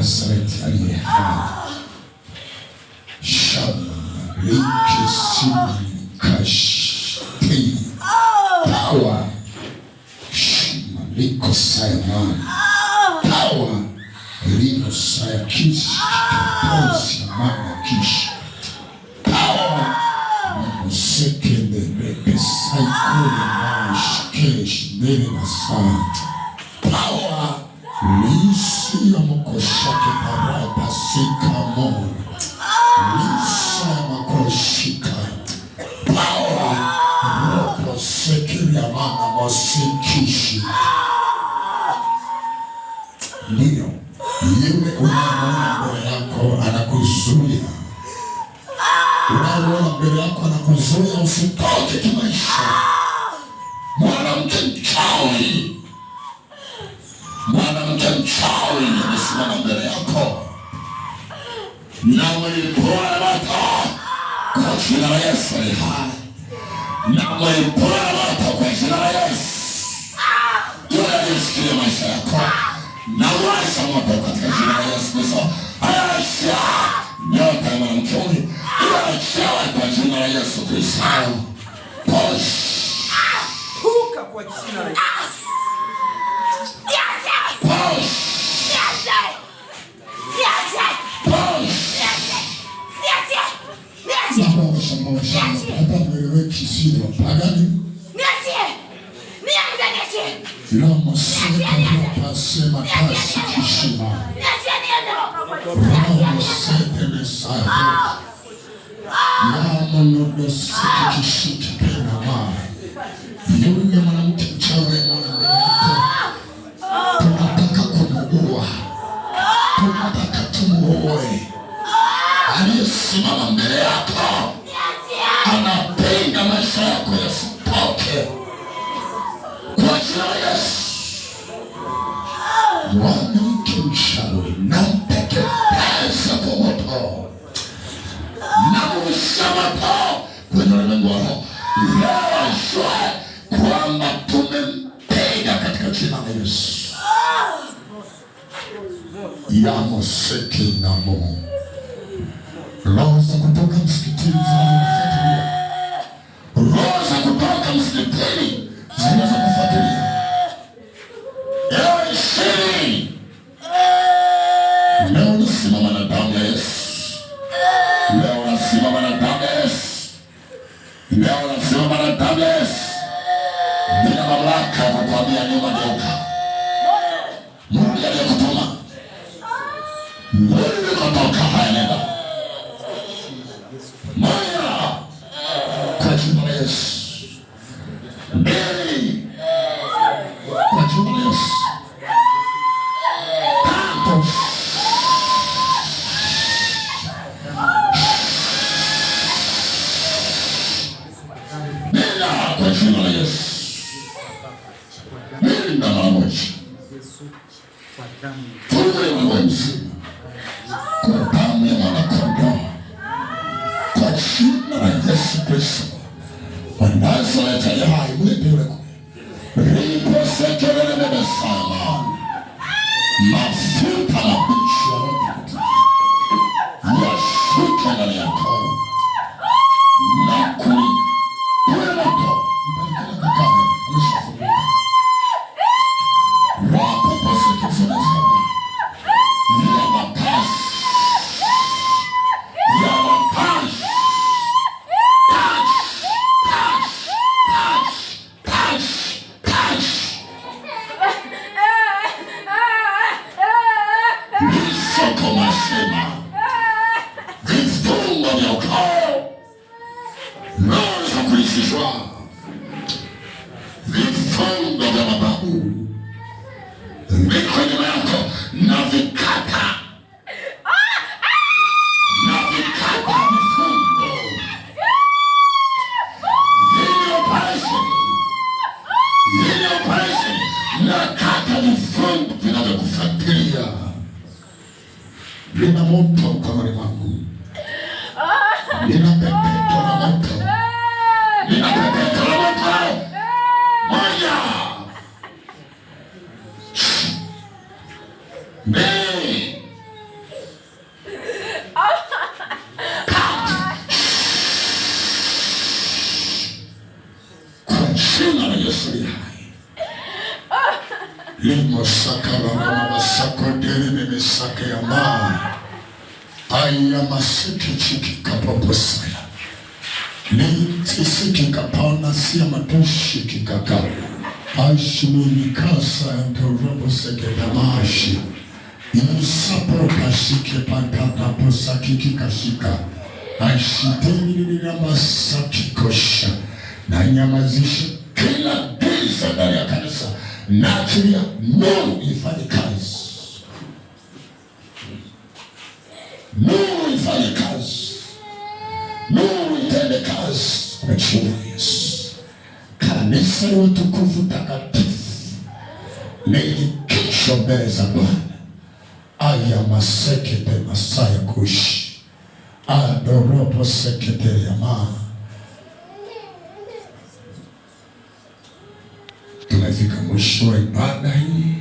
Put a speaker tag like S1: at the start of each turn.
S1: Nazareti aliye hai. Shama likesini kashti tawa shima liko sayamani tawa lino sayakishi kitopozi mama kishi tawa msekende rebe saikuli na shikeshi nene na saa tawa lisi ya mkoshake parapa sika mona lisa ya makoshika tawa ropo sekiri ya mana mosikishi. Ndiyo yule unaona mbele yako anakuzuia, unaona mbele yako anakuzuia usitoke kimaisha. Mwanamke mchawi, mwanamke mchawi amesimama mbele yako, na mlipoa moto kwa jina la Yesu aliye hai, na mlipoa moto kwa jina la Yesu. Yule aliyesikia maisha yako na washa moto katika jina la Yesu Kristo. Ayasha nyota ya mwanamke huyu iachawe kwa jina la Yesu Kristo. Posh
S2: tuka kwa jina la Yesu.
S1: Posh hapa mweleweki siri wapagani Rama sema pasema kasi kishima Rama sema sayo Rama nodo siki kishiki pena maa yule mwanamke mchawi mwana yako tunataka kumuua, tunataka tumuoe. Aliyesimama mbele yako anapenda maisha yako yasitoke kwa jina la Yesu. Mwanamke mchawi namteketeza kwa moto, namrusha moto kwenye ulimwengu wa roho. Leo ajue kwamba tumempenda katika jina la Yesu. Yamo seki na Mungu. Roho za kutoka msikitini zinazokufuatilia, roho za kutoka msikitini zinazokufuatilia. Ewe shiri, leo nasimama na damu ya Yesu. Leo nasimama na damu ya Yesu. Leo nasimama na damu ya Yesu. Nina mamlaka ya kukwambia nyuma geuka. Mungu aliyekutuma, wewe kutoka haya nenda. Moja kwa jina la Yesu. Mbili kwa jina la Yesu. Tatu nenda kwa jina la Yesu. Nenda mara moja. Tuwe mwenzi kwa damu ya mwanakondoo, kwa jina la Yesu Kristo wa Nazareti aliye hai. Mlipe yule riposekelele memesama mafuta mabichi ya Roho yashuke ndani yako na kuwe moto. Mpelekele kakawe ameshafunguka. Roho posekefuneza ya makazi ya makazi Nisoko masema vifungo vya ukoo, roho za kulisishwa, vifungo vya mababu viko nyuma yako na vikata vifungo. Hili operation na kata vifungo vinavyokufuatilia. Lina moto mkononi mwangu, lina pepeto la moto, lina pepeto la moto. Moja, mbili, sake ya maa aya masiki chiki kapoposaya Siki kapana siya matushi kikaka Ashimini kasa ndorobo seke damashi Yusapo kashike patata posaki kikashika Ashiteni nina masaki kosha na nyamazisha kila giza ndani ya kanisa na achilia Mungu ifanye kazi. Mungu ifanye kazi. Mungu itende kazi kwa jina la Yesu. Kanisa la utukufu takatifu lilikisho mbele za Bwana. Aya masekete masaya kushi adoropo sekete ya maa. Tunafika mwisho wa ibada hii.